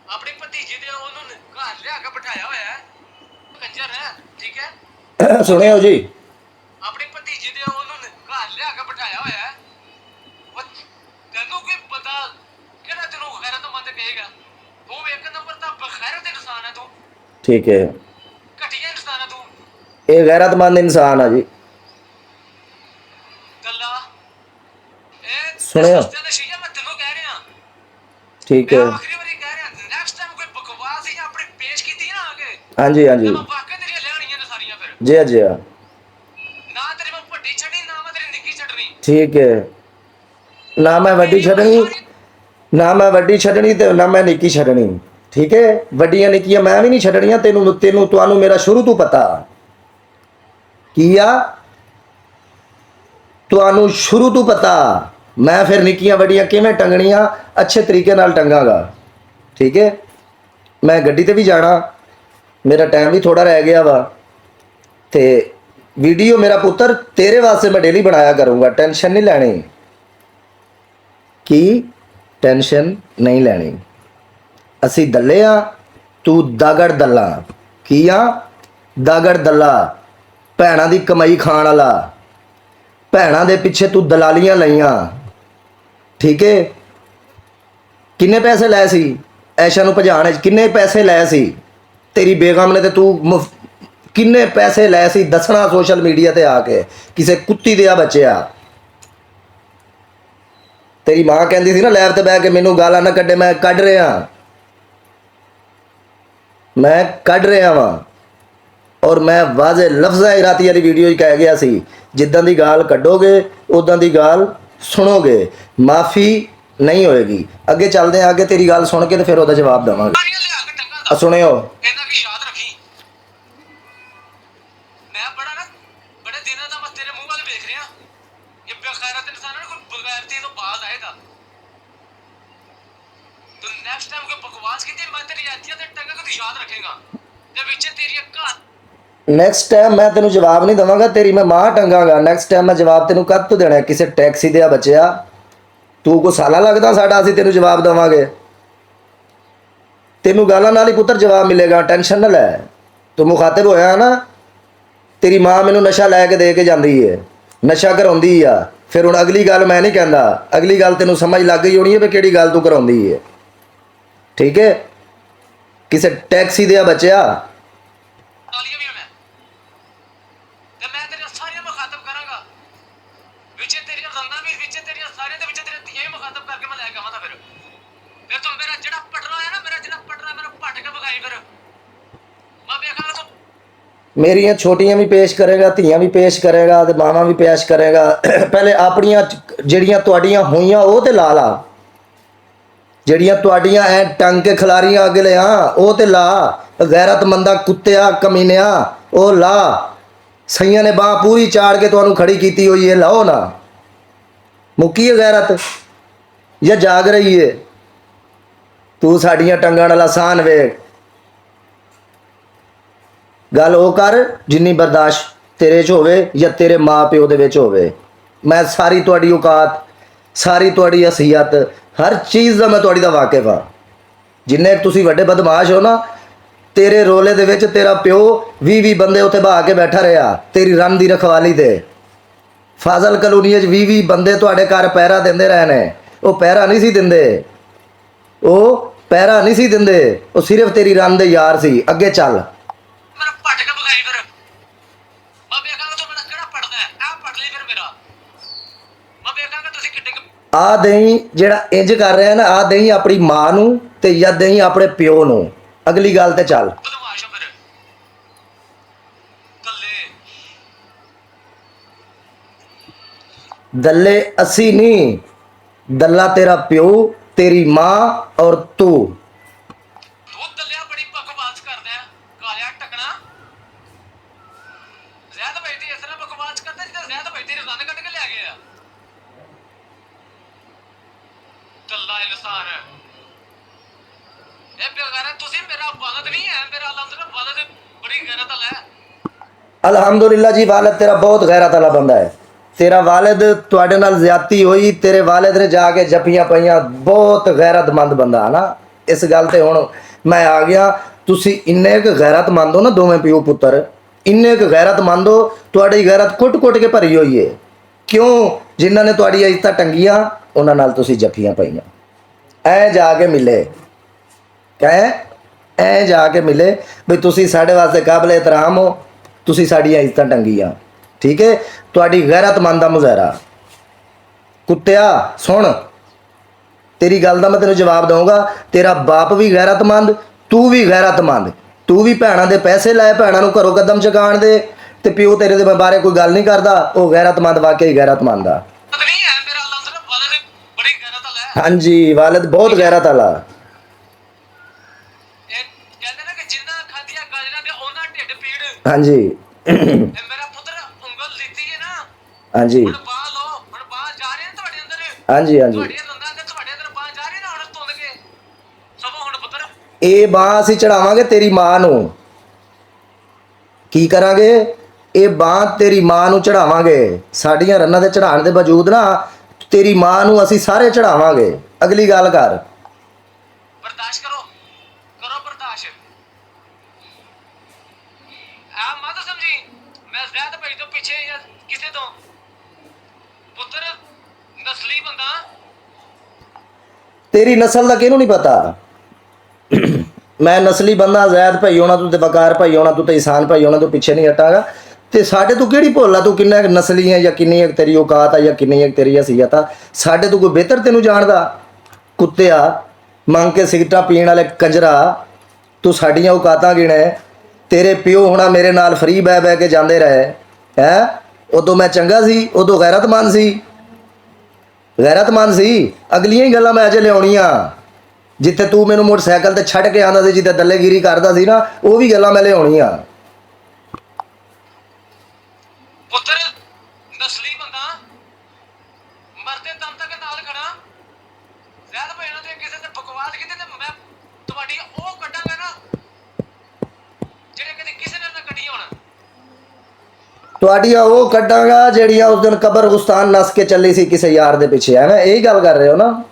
ਆਪਣੇ ਭਤੀਜੇ ਦੇ ਉਹਨੂੰ ਘਰ ਲਿਆ ਕੇ ਬਿਠਾਇਆ ਹੋਇਆ ਹੈ, ਕੰਜਰ ਹੈ। ਠੀਕ ਹੈ? ਸੁਣਿਓ ਜੀ, ਆਪਣੇ ਭਤੀਜੇ ਦੇ ਉਹਨੂੰ ਘਰ ਲਿਆ ਕੇ ਬਿਠਾਇਆ ਹੋਇਆ ਹੈ। ਉਹ ਤੈਨੂੰ ਕੀ ਪਤਾ ਕਿਹੜਾ ਤੈਨੂੰ ਗੈਰਤਮੰਦ ਕਹੇਗਾ? ਤੂੰ ਇੱਕ ਨੰਬਰ ਦਾ ਬਗੈਰਤ ਇਨਸਾਨ ਹੈ ਤੂੰ। ਠੀਕ ਹੈ? ਘਟੀਆ ਇਨਸਾਨ ਹੈ ਤੂੰ। ਇਹ ਗੈਰਤਮੰਦ ਇਨਸਾਨ ਆ ਜੀ। ਗੱਲਾਂ ਇਹ ਸੁਣਿਓ। ਸਸਤੇ ਨਸ਼ੀਆ, ਮੈਂ ਤੈਨੂੰ ਕਹਿ ਰਿਹਾ। ਠੀਕ ਮੈਂ ਹੈ? ਆਖਰੀ ਵਾਰੀ ਕਹਿ ਰਿਹਾ, ਨੈਕਸਟ ਟਾਈਮ ਕੋਈ ਬਕਵਾਸ ਹੀ ਆਪਣੀ ਪੇਸ਼ ਕੀਤੀ ਨਾ ਆਗੇ, ਹਾਂਜੀ ਹਾਂਜੀ, ਤੇ ਮੈਂ ਵਾਕਿਆ ਤੇਰੀਆਂ ਲੈਣੀਆਂ ਨੇ ਸਾਰੀਆਂ। ਫਿਰ ਜੀ ਜੀ। ਨਾ ਤੇਰੀ ਮੈਂ ਵੱਡੀ ਛੱਡੀ, ਠੀਕ ਹੈ। ਨਾ ਮੈਂ ਵੱਡੀ ਛੱਡਣੀ, ਨਾ ਮੈਂ ਵੱਡੀ ਛੱਡਣੀ ਤੇ ਨਾ ਮੈਂ ਨਿੱਕੀ ਛੱਡਣੀ। ਠੀਕ ਹੈ, ਵੱਡੀਆਂ ਨਿੱਕੀਆਂ ਮੈਂ ਵੀ ਨਹੀਂ ਛੱਡਣੀਆਂ। ਤੈਨੂੰ ਤੈਨੂੰ ਤੁਹਾਨੂੰ ਮੇਰਾ ਸ਼ੁਰੂ ਤੋਂ ਪਤਾ ਕੀ ਆ, ਤੁਹਾਨੂੰ ਸ਼ੁਰੂ ਤੋਂ ਪਤਾ। ਮੈਂ ਫਿਰ ਨਿੱਕੀਆਂ ਵੱਡੀਆਂ ਕਿਵੇਂ ਟੰਗਣੀਆਂ ਅੱਛੇ ਤਰੀਕੇ ਨਾਲ ਟੰਗਾਂਗਾ। ਠੀਕ ਹੈ, ਮੈਂ ਗੱਡੀ ਤੇ ਵੀ ਜਾਣਾ, ਮੇਰਾ ਟਾਈਮ ਵੀ ਥੋੜਾ ਰਹਿ ਗਿਆ ਵਾ। ਤੇ ਵੀਡੀਓ ਮੇਰਾ ਪੁੱਤਰ ਤੇਰੇ ਵਾਸਤੇ ਮੈਂ ਡੇਲੀ ਬਣਾਇਆ ਕਰੂੰਗਾ, ਟੈਨਸ਼ਨ ਨਹੀਂ ਲੈਣੀ। ਕੀ ਟੈਨਸ਼ਨ ਨਹੀਂ ਲੈਣੀ। ਅਸੀਂ ਦੱਲੇ ਆ, ਤੂੰ ਦਾਗੜ ਦੱਲਾ। ਕੀ ਆ? ਦਾਗੜ ਦੱਲਾ, ਭੈਣਾਂ ਦੀ ਕਮਾਈ ਖਾਣ ਵਾਲਾ। ਭੈਣਾਂ ਦੇ ਪਿੱਛੇ ਤੂੰ ਦਲਾਲੀਆਂ ਲਈਆਂ। ਠੀਕ ਹੈ, ਕਿੰਨੇ ਪੈਸੇ ਲਏ ਸੀ ਐਸ਼ਾ ਨੂੰ ਭਜਾਉਣ ਵਿੱਚ? ਕਿੰਨੇ ਪੈਸੇ ਲਏ ਸੀ ਤੇਰੀ ਬੇਗਮ ਨੇ? ਤੇ ਤੂੰ ਕਿੰਨੇ ਪੈਸੇ ਲਏ ਸੀ ਦੱਸਣਾ ਸੋਸ਼ਲ ਮੀਡੀਆ ਤੇ ਆ ਕੇ, ਕਿਸੇ ਕੁੱਤੀ ਦੇ ਆ ਬੱਚਿਆ। ਤੇਰੀ ਮਾਂ ਕਹਿੰਦੀ ਸੀ ਨਾ ਲੈਬ ਤੇ ਬਹਿ ਕੇ ਮੈਨੂੰ ਗਾਲਾਂ ਨਾ ਕੱਢੇ, ਮੈਂ ਕੱਢ ਰਿਹਾ, ਮੈਂ ਕੱਢ ਰਿਹਾ ਵਾਂ। ਔਰ ਮੈਂ ਵਾਜ਼ੇ ਲਫ਼ਜ਼ਾਂ ਹੀ ਰਾਤੀ ਵਾਲੀ ਵੀਡੀਓ 'ਚ ਕਹਿ ਗਿਆ ਸੀ, ਜਿੱਦਾਂ ਦੀ ਗਾਲ ਕੱਢੋਗੇ ਉਦਾਂ ਦੀ ਗਾਲ ਸੁਣੋਗੇ, ਮਾਫੀ ਨਹੀਂ ਹੋਏਗੀ। ਅੱਗੇ ਚੱਲਦੇ ਆ, ਅੱਗੇ ਤੇਰੀ ਗੱਲ ਸੁਣ ਕੇ ਤੇ ਫਿਰ ਉਹਦਾ ਜਵਾਬ ਦੇਵਾਂਗੇ। ਸਾਰੀਆਂ ਲਿਆ ਕੇ ਟੰਗਾ ਸੁਣਿਓ, ਇਹਨਾਂ ਵੀ ਯਾਦ ਰੱਖੀ। ਮੈਂ ਬੜਾ ਨਾ ਬੜੇ ਦਿਨਾਂ ਦਾ ਮੈਂ ਤੇਰੇ ਮੂੰਹ ਵੱਲ ਵੇਖ ਰਿਹਾ। ਇਹ ਬੇਖੈਰਤ ਇਨਸਾਨ ਨਾ ਕੋਈ ਬਗੈਰਤੀ ਤੋਂ ਬਾਜ਼ ਆਏਗਾ। ਤੂੰ ਨੈਕਸਟ ਟਾਈਮ ਕੋਈ ਬਕਵਾਸ ਕੀਤੀ ਮੈਂ ਤੇਰੀ ਅੱਖਾਂ ਤੇ ਟੰਗਾ ਕੇ ਤੂੰ ਯਾਦ ਰੱਖੇਗਾ। ਤੇ ਵਿੱਚ ਤੇਰੀ ਅੱਖਾਂ ਨੈਕਸਟ ਟਾਈਮ ਮੈਂ ਤੈਨੂੰ ਜਵਾਬ ਨਹੀਂ ਦਵਾਂਗਾ, ਤੇਰੀ ਮੈਂ ਮਾਂ ਟੰਗਾਂਗਾ। ਨੈਕਸਟ ਟਾਈਮ ਮੈਂ ਜਵਾਬ ਤੈਨੂੰ ਕਦ ਤੋਂ ਦੇਣਾ? ਕਿਸੇ ਟੈਕਸੀ ਦੇ ਆ ਬੱਚਿਆ, ਤੂੰ ਕੋ ਸਾਲਾ ਲੱਗਦਾ ਸਾਡਾ, ਅਸੀਂ ਤੈਨੂੰ ਜਵਾਬ ਦੇਵਾਂਗੇ? ਤੈਨੂੰ ਗਾਲਾਂ ਨਾਲ ਹੀ ਪੁੱਤਰ ਜਵਾਬ ਮਿਲੇਗਾ, ਟੈਨਸ਼ਨ ਨਾ ਲੈ। ਤੂੰ ਮੁਖਾਤਬ ਹੋਇਆ ਨਾ, ਤੇਰੀ ਮਾਂ ਮੈਨੂੰ ਨਸ਼ਾ ਲੈ ਕੇ ਦੇ ਕੇ ਜਾਂਦੀ ਹੈ, ਨਸ਼ਾ ਕਰਾਉਂਦੀ ਆ। ਫਿਰ ਹੁਣ ਅਗਲੀ ਗੱਲ ਮੈਂ ਨਹੀਂ ਕਹਿੰਦਾ, ਅਗਲੀ ਗੱਲ ਤੈਨੂੰ ਸਮਝ ਲੱਗ ਗਈ ਹੋਣੀ ਹੈ ਵੀ ਕਿਹੜੀ ਗੱਲ ਤੂੰ ਕਰਾਉਂਦੀ ਹੈ। ਠੀਕ ਹੈ, ਕਿਸੇ ਟੈਕਸੀ ਦੇ ਆ ਬੱਚਿਆ। ਤਾਲੀਆਂ ਵੀ ਮੈਂ ਤੇ ਮੈਂ ਤੇਰੀਆਂ ਸਾਰੀਆਂ ਮੁਖਾਤਬ ਕਰਾਂਗਾ। ਵਿੱਚ ਤੇਰੀਆਂ ਦੰਦਾਂ ਵੀ, ਵਿੱਚ ਤੇਰੀਆਂ ਸਾਰੀਆਂ ਦੇ ਵਿੱਚ ਤੇਰੀਆਂ ਧੀਆਂ ਹੀ ਮੁਖਾਤਬ ਕਰਕੇ ਮੈਂ ਲੈ ਕੇ ਆਵਾਂ। ਤਾਂ ਫਿਰ ਤੂੰ ਮੇਰਾ ਜਿਹੜਾ ਪਟਨਾ ਹੈ ਨਾ, ਮੇਰਾ ਜਿਹੜਾ ਪਟਨਾ ਮੇਰਾ ਪੱਟ ਕੇ ਵਿਖਾਈ। ਫਿਰ ਮੈਂ ਵੇਖਾਂਗਾ ਤੂੰ ਮੇਰੀਆਂ ਛੋਟੀਆਂ ਵੀ ਪੇਸ਼ ਕਰੇਗਾ, ਧੀਆਂ ਵੀ ਪੇਸ਼ ਕਰੇਗਾ ਤੇ ਮਾਵਾਂ ਵੀ ਪੇਸ਼ ਕਰੇਗਾ। ਪਹਿਲੇ ਆਪਣੀਆਂ ਜਿਹੜੀਆਂ ਤੁਹਾਡੀਆਂ ਹੋਈਆਂ ਉਹ ਤੇ ਲਾ ਲਾ, ਜਿਹੜੀਆਂ ਤੁਹਾਡੀਆਂ ਐ ਟੰਗ ਕੇ ਖਿਲਾਰੀਆਂ ਅਗਲੇ ਆ ਉਹ ਤੇ ਲਾ। ਗੈਰਤਮੰਦਾ ਕੁੱਤਿਆ ਕਮੀਨਿਆ ਉਹ ਲਾ। ਸਈਆਂ ਨੇ ਬਾਹ ਪੂਰੀ ਚਾੜ ਕੇ ਤੁਹਾਨੂੰ ਖੜੀ ਕੀਤੀ ਹੋਈ ਹੈ, ਲਾਓ ਨਾ। ਮੁੱਕੀ ਹੈ ਗੈਰਤ ਜਾਂ ਜਾਗ ਰਹੀ ਹੈ? ਤੂੰ ਸਾਡੀਆਂ ਟੰਗਾਂ ਵਾਲਾ ਸਾਨ ਵੇਖ। ਗੱਲ ਉਹ ਕਰ ਜਿੰਨੀ ਬਰਦਾਸ਼ਤ ਤੇਰੇ 'ਚ ਹੋਵੇ ਜਾਂ ਤੇਰੇ ਮਾਂ ਪਿਓ ਦੇ ਵਿੱਚ ਹੋਵੇ। ਮੈਂ ਸਾਰੀ ਤੁਹਾਡੀ ਔਕਾਤ, ਸਾਰੀ ਤੁਹਾਡੀ ਹਸੀਅਤ, ਹਰ ਚੀਜ਼ ਦਾ ਮੈਂ ਤੁਹਾਡੀ ਦਾ ਵਾਕਿਫ ਹਾਂ। ਜਿੰਨੇ ਤੁਸੀਂ ਵੱਡੇ ਬਦਮਾਸ਼ ਹੋ ਨਾ, ਤੇਰੇ ਰੋਲੇ ਦੇ ਵਿੱਚ ਤੇਰਾ ਪਿਓ 20 ਬੰਦੇ ਉੱਥੇ ਬਹਾ ਕੇ ਬੈਠਾ ਰਿਹਾ ਤੇਰੀ ਰਨ ਦੀ ਰਖਵਾਲੀ ਤੇ। ਫਾਜ਼ਲ ਕਲੋਨੀ 'ਚ 20 ਬੰਦੇ ਤੁਹਾਡੇ ਘਰ ਪਹਿਰਾ ਦਿੰਦੇ ਰਹੇ ਨੇ। ਉਹ ਪਹਿਰਾ ਨਹੀਂ ਸੀ ਦਿੰਦੇ, ਉਹ ਪਹਿਰਾ ਨਹੀਂ ਸੀ ਦਿੰਦੇ, ਉਹ ਸਿਰਫ ਤੇਰੀ ਰਨ ਦੇ ਯਾਰ ਸੀ। ਅੱਗੇ ਚੱਲ। ਮੇਰਾ ਪੱਟ ਕੇ ਵਿਖਾਈ। ਫਿਰ ਮੈਂ ਵੇਖਾਂਗਾ ਤੂੰ ਮੇਰਾ ਕਿਹੜਾ ਪੜਦਾ ਹੈ। ਆਹ ਪੜ ਲਈ ਫਿਰ ਮੇਰਾ। ਮੈਂ ਵੇਖਾਂਗਾ ਤੁਸੀਂ ਕਿੱਡੇ ਆ ਦਹੀਂ ਜਿਹੜਾ ਇੰਜ ਕਰ ਰਿਹਾ ਨਾ, ਆ ਦਹੀਂ ਆਪਣੀ ਮਾਂ ਨੂੰ ਤੇ ਜਾਂ ਦਹੀਂ ਆਪਣੇ ਪਿਓ ਨੂੰ। ਅਗਲੀ ਗੱਲ ਤੇ ਚੱਲ। ਬਦਮਾਸ਼ ਹੋ। ਫਿਰ ਕੱਲੇ ਦੱਲੇ ਅਸੀਂ ਨਹੀਂ, ਦੱਲਾ ਤੇਰਾ ਪਿਓ, ਤੇਰੀ ਮਾਂ ਔਰ ਤੂੰ। ਤੂੰ ਦੱਲਿਆ ਬੜੀ ਬਕਵਾਸ ਕਰਦਾ ਹੈ। ਕਾਲਿਆ ਟਕਣਾ ਜ਼ੈਦ ਭਾਈ ਦੀ ਇਸ ਤਰ੍ਹਾਂ ਬਕਵਾਸ ਕਰਦਾ ਜਿੱਦਾਂ ਜ਼ੈਦ ਭਾਈ ਤੇਰੇ ਰੰਨ ਕੱਢ ਕੇ ਲਿਆ ਗਿਆ। ਦੱਲਾ ਇਨਸਾਨ ਇਹ ਬੇਗੈਰਤ। ਤੁਸੀਂ ਮੇਰਾ ਵਾਲਦ ਨਹੀਂ ਹੈ, ਮੇਰਾ ਅਲਹਮਦੁਲਿਲਾ ਵਾਲਦ ਬੜੀ ਗੈਰਤ ਵਾਲਾ ਹੈ। ਅਲਹਮਦੁਲਿਲਾ ਜੀ, ਵਾਲਦ ਤੇਰਾ ਬਹੁਤ ਗੈਰਤ ਵਾਲਾ ਬੰਦਾ ਹੈ। ਤੇਰਾ ਵਾਲਦ ਤੁਹਾਡੇ ਨਾਲ ਜ਼ਿਆਦਤੀ ਹੋਈ, ਤੇਰੇ ਵਾਲਦ ਨੇ ਜਾ ਕੇ ਜੱਫੀਆਂ ਪਾਈਆਂ। ਬਹੁਤ ਗੈਰਤਮੰਦ ਬੰਦਾ ਹੈ ਨਾ। ਇਸ ਗੱਲ ਤੇ ਹੁਣ ਮੈਂ ਆ ਗਿਆ। ਤੁਸੀਂ ਇੰਨੇ ਕੁ ਗੈਰਤਮੰਦ ਹੋ ਨਾ, ਦੋਵੇਂ ਪਿਓ ਪੁੱਤਰ ਇੰਨੇ ਕੁ ਗੈਰਤਮੰਦ ਹੋ। ਤੁਹਾਡੀ ਗੈਰਤ ਕੁੱਟ-ਕੁੱਟ ਕੇ ਭਰੀ ਹੋਈ ਹੈ। ਕਿਉਂ? ਜਿਨ੍ਹਾਂ ਨੇ ਤੁਹਾਡੀ ਇੱਜ਼ਤਾਂ ਟੰਗੀਆਂ ਉਹਨਾਂ ਨਾਲ ਤੁਸੀਂ ਜੱਫੀਆਂ ਪਾਈਆਂ। ਐ ਜਾ ਕੇ ਮਿਲੇ, ਕਹਿ ਐ ਜਾ ਕੇ ਮਿਲੇ ਵੀ ਤੁਸੀਂ ਸਾਡੇ ਵਾਸਤੇ ਕਾਬਲੇ ਇਤਰਾਮ ਹੋ, ਤੁਸੀਂ ਸਾਡੀਆਂ ਇੱਜ਼ਤਾਂ ਟੰਗੀਆਂ। ਠੀਕ ਹੈ, ਤੁਹਾਡੀ ਗੈਰਤਮੰਦ ਦਾ ਮੁਜ਼ਾਹਰਾ। ਕੁੱਤਿਆ ਸੁਣ, ਤੇਰੀ ਗੱਲ ਦਾ ਮੈਂ ਤੈਨੂੰ ਜਵਾਬ ਦਊਂਗਾ। ਤੇਰਾ ਬਾਪ ਵੀ ਗੈਰਤਮੰਦ, ਤੂੰ ਵੀ ਗੈਰਤਮੰਦ। ਤੂੰ ਵੀ ਭੈਣਾਂ ਦੇ ਪੈਸੇ ਲਾਏ ਭੈਣਾਂ ਨੂੰ ਘਰੋਂ ਕਦਮ ਚੁਕਾਉਣ ਦੇ, ਤੇ ਪਿਓ ਤੇਰੇ ਦੇ ਬਾਰੇ ਕੋਈ ਗੱਲ ਨਹੀਂ ਕਰਦਾ। ਉਹ ਗੈਰਤਮੰਦ, ਵਾਕਈ ਗੈਰਤਮੰਦ ਆ। ਹਾਂਜੀ ਵਾਲਿਦ ਬਹੁਤ ਗੈਰਤ ਵਾਲਾ। ਇਹ ਕਹਿੰਦੇ ਨਾ ਕਿ ਜਿੰਨਾ ਖਾਧੀਆਂ ਗਾਜਰਾਂ ਤੇ ਉਹਨਾਂ ਢਿੱਡ ਪੀੜ। ਹਾਂਜੀ ਇਹ ਮੇਰਾ ਪੁੱਤਰ ਉਂਗਲ ਦਿੱਤੀ ਹੈ ਨਾ, ਹਾਂਜੀ ਹੁਣ ਬਾਹ ਲਓ, ਹੁਣ ਬਾਹ ਜਾ ਰਹੇ ਨੇ ਤੁਹਾਡੇ ਅੰਦਰ, ਹਾਂਜੀ ਹਾਂਜੀ ਤੁਹਾਡੀਆਂ ਦੰਦਾਂ ਤੇ ਤੁਹਾਡੇ ਅੰਦਰ ਬਾਹ ਜਾ ਰਹੀ ਨਾ ਹੁਣ ਤੁੰਦ ਕੇ। ਸਭੋ ਹੁਣ ਪੁੱਤਰ ਇਹ ਬਾਂਹ ਅਸੀਂ ਚੜਾਵਾਂਗੇ ਤੇਰੀ ਮਾਂ ਨੂੰ। ਕੀ ਕਰਾਂਗੇ? ਇਹ ਬਾਂਹ ਤੇਰੀ ਮਾਂ ਨੂੰ ਚੜਾਵਾਂਗੇ। ਸਾਡੀਆਂ ਰੰਨਾਂ ਦੇ ਚੜਾਉਣ ਦੇ ਬਾਵਜੂਦ ਨਾ ਤੇਰੀ ਮਾਂ ਨੂੰ ਅਸੀਂ ਸਾਰੇ ਚੜਾਵਾਂਗੇ। ਅਗਲੀ ਗੱਲ ਕਰ। ਬਰਦਾਸ਼ਤ ਕਰੋ, ਕਰੋ ਬਰਦਾਸ਼ਤ। ਆ ਮਤ ਸਮਝੀ ਮੈਂ ਜ਼ੈਦ ਭਾਈ ਤੋਂ ਪਿੱਛੇ ਜਾਂ ਕਿਸੇ ਤੋਂ। ਪੁੱਤਰ ਨਸਲੀ ਬੰਦਾ। ਤੇਰੀ ਨਸਲ ਦਾ ਕਿਹਨੂੰ ਨਹੀਂ ਪਤਾ? ਮੈਂ ਨਸਲੀ ਬੰਦਾ ਜ਼ੈਦ ਭਾਈ ਹੋਣਾ ਤੂੰ ਤੇ ਵਕਾਰ ਭਾਈ ਹੋਣਾ ਤੂੰ ਤੇ ਇਸਾਨ ਭਾਈ ਹੋਣਾ ਤੂੰ ਪਿੱਛੇ ਨਹੀਂ ਹਟਾਂਗਾ। ਤੇ ਸਾਡੇ ਤੋਂ ਕਿਹੜੀ ਭੁੱਲ ਆ? ਤੂੰ ਕਿੰਨਾ ਕੁ ਨਸਲੀ ਹੈ ਜਾਂ ਕਿੰਨੀ ਕੁ ਤੇਰੀ ਔਕਾਤ ਆ ਜਾਂ ਕਿੰਨੀ ਕੁ ਤੇਰੀ ਹਸੀਅਤ ਆ? ਸਾਡੇ ਤੋਂ ਕੋਈ ਬਿਹਤਰ ਤੈਨੂੰ ਜਾਣਦਾ? ਕੁੱਤਿਆ ਮੰਗ ਕੇ ਸਿਗਰਟਾਂ ਪੀਣ ਵਾਲੇ ਕੰਜਰਾ, ਤੂੰ ਸਾਡੀਆਂ ਔਕਾਤਾਂ ਗਿਣੇ। ਤੇਰੇ ਪਿਓ ਹੋਣਾ ਮੇਰੇ ਨਾਲ ਫਰੀ ਬਹਿ ਬਹਿ ਕੇ ਜਾਂਦੇ ਰਹੇ ਹੈ। ਉਦੋਂ ਮੈਂ ਚੰਗਾ ਸੀ, ਉਦੋਂ ਗੈਰਤਮੰਦ ਸੀ, ਗੈਰਤਮੰਦ ਸੀ। ਅਗਲੀਆਂ ਹੀ ਗੱਲਾਂ ਮੈਂ ਅਜੇ ਲਿਆਉਣੀਆਂ। ਜਿੱਥੇ ਤੂੰ ਮੈਨੂੰ ਮੋਟਰਸਾਈਕਲ ਤੇ ਛੱਡ ਕੇ ਆਉਂਦਾ ਸੀ, ਜਿੱਥੇ ਦੱਲੇਗੀਰੀ ਕਰਦਾ ਸੀ ਨਾ, ਉਹ ਵੀ ਗੱਲਾਂ ਮੈਂ ਲਿਆਉਣੀਆਂ। ਪੁੱਤਰ ਨਸਲੀ ਬੰਦਾ, ਮਰਦੇ ਦਮ ਤੱਕ ਨਾਲ ਖੜਾ। ਜ਼ੈਦ ਭਾਈ ਨਾਲ ਤੇ ਕਿਸੇ ਤੇ ਬਕਵਾਸ ਕੀਤੀ ਤੇ ਮੈਂ ਤੁਹਾਡੀ ਉਹ ਕੱਢਾਂਗਾ ਨਾ ਜਿਹੜੇ ਕਦੇ ਕਿਸੇ ਨੇ ਨਾ ਕੱਢੀ ਹੋਣ। ਤੁਹਾਡੀਆਂ ਉਹ ਕੱਢਾਂਗਾ ਜਿਹੜੀਆਂ ਉਸ ਦਿਨ ਕਬਰਗੁਸਤਾਨ ਨਸ ਕੇ ਚੱਲੀ ਸੀ ਕਿਸੇ ਯਾਰ ਦੇ ਪਿੱਛੇ। ਐਵੇਂ ਇਹੀ ਗੱਲ ਕਰ ਰਹੇ ਹੋ ਨਾ?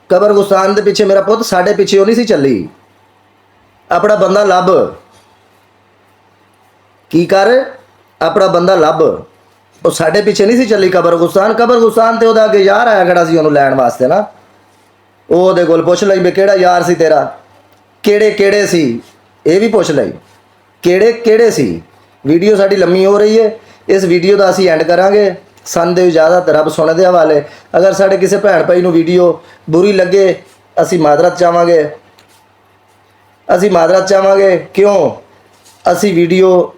ਕਬਰਗੁਸਤਾਨ ਦੇ ਪਿੱਛੇ ਮੇਰਾ ਪੁੱਤ ਸਾਡੇ ਪਿੱਛੇ ਉਹ ਨਹੀਂ ਸੀ ਚੱਲੀ। ਆਪਣਾ ਬੰਦਾ ਲੱਭ। ਕੀ ਕਰ? ਆਪਣਾ ਬੰਦਾ ਲੱਭ। ਉਹ ਸਾਡੇ ਪਿੱਛੇ ਨਹੀਂ ਸੀ ਚੱਲੀ ਕਬਰਗੁਸਤਾਨ। ਕਬਰਗੁਸਤਾਨ ਤੇ ਉਹਦਾ ਅੱਗੇ ਯਾਰ ਆਇਆ ਖੜਾ ਸੀ ਉਹਨੂੰ ਲੈਣ ਵਾਸਤੇ ਨਾ। ਉਹ ਉਹਦੇ ਕੋਲ ਪੁੱਛ ਲਈ ਵੀ ਕਿਹੜਾ ਯਾਰ ਸੀ ਤੇਰਾ, ਕਿਹੜੇ ਕਿਹੜੇ ਸੀ, ਇਹ ਵੀ ਪੁੱਛ ਲਈ ਕਿਹੜੇ ਕਿਹੜੇ ਸੀ। ਵੀਡੀਓ ਸਾਡੀ ਲੰਮੀ ਹੋ ਰਹੀ ਹੈ, ਇਸ ਵੀਡੀਓ ਦਾ ਅਸੀਂ ਐਂਡ ਕਰਾਂਗੇ। ਸਾਨੂੰ ਦਿਓ ਇਜਾਜ਼ਤ, ਰੱਬ ਸੁਣੇ ਦੇ ਹਵਾਲੇ। ਅਗਰ ਸਾਡੇ ਕਿਸੇ ਭੈਣ ਭਾਈ ਨੂੰ ਵੀਡੀਓ ਬੁਰੀ ਲੱਗੇ ਅਸੀਂ ਮਾਜ਼ਰਤ ਚਾਹਾਂਗੇ। ਅਸੀਂ ਮਾਜ਼ਰਤ ਚਾਹਾਂਗੇ। ਕਿਉਂ? ਅਸੀਂ ਵੀਡੀਓ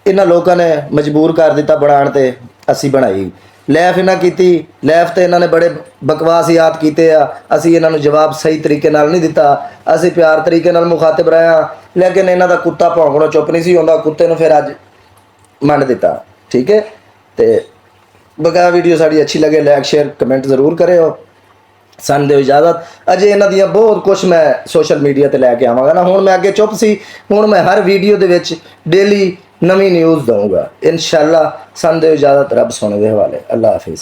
ਇਹਨਾਂ ਲੋਕਾਂ ਨੇ ਮਜਬੂਰ ਕਰ ਦਿੱਤਾ ਬਣਾਉਣ ਤੇ, ਅਸੀਂ ਬਣਾਈ। ਲੈਫ ਇਹਨਾਂ ਕੀਤੀ, ਲੈਫ ਤੇ ਇਹਨਾਂ ਨੇ ਬੜੇ ਬਕਵਾਸਿਆਤ ਕੀਤੇ ਆ। ਅਸੀਂ ਇਹਨਾਂ ਨੂੰ ਜਵਾਬ ਸਹੀ ਤਰੀਕੇ ਨਾਲ ਨਹੀਂ ਦਿੱਤਾ। ਅਸੀਂ ਪਿਆਰ ਤਰੀਕੇ ਨਾਲ ਮੁਖਾਤਿਬ ਰਹੇ ਹਾਂ, ਲੇਕਿਨ ਇਹਨਾਂ ਦਾ ਕੁੱਤਾ ਭੌਂਕਣੋਂ ਚੁੱਪ ਨਹੀਂ ਸੀ ਹੁੰਦਾ। ਕੁੱਤੇ ਨੂੰ ਫਿਰ ਅੱਜ ਮੰਨ ਦਿੱਤਾ। ਠੀਕ ਹੈ। ਤੇ ਬਗਾ ਵੀਡੀਓ ਸਾਡੀ ਅੱਛੀ ਲੱਗੇ ਲਾਈਕ ਸ਼ੇਅਰ ਕਮੈਂਟ ਜ਼ਰੂਰ ਕਰਿਓ। ਸਾਨੂੰ ਦਿਓ ਇਜਾਜ਼ਤ। ਅਜੇ ਇਹਨਾਂ ਦੀਆਂ ਬਹੁਤ ਕੁਝ ਮੈਂ ਸੋਸ਼ਲ ਮੀਡੀਆ ਤੇ ਲੈ ਕੇ ਆਵਾਂਗਾ ਨਾ। ਹੁਣ ਮੈਂ ਅੱਗੇ ਚੁੱਪ ਸੀ, ਹੁਣ ਮੈਂ ਹਰ ਵੀਡੀਓ ਦੇ ਵਿੱਚ ਡੇਲੀ ਨਵੀਂ ਨਿਊਜ਼ ਦਊਂਗਾ ਇਨਸ਼ਾਅੱਲਾ। ਸਾਨੂੰ ਦਿਓ ਇਜਾਜ਼ਤ, ਰੱਬ ਸੋਨੇ ਦੇ ਹਵਾਲੇ। ਅੱਲਾ ਹਾਫਿਜ਼।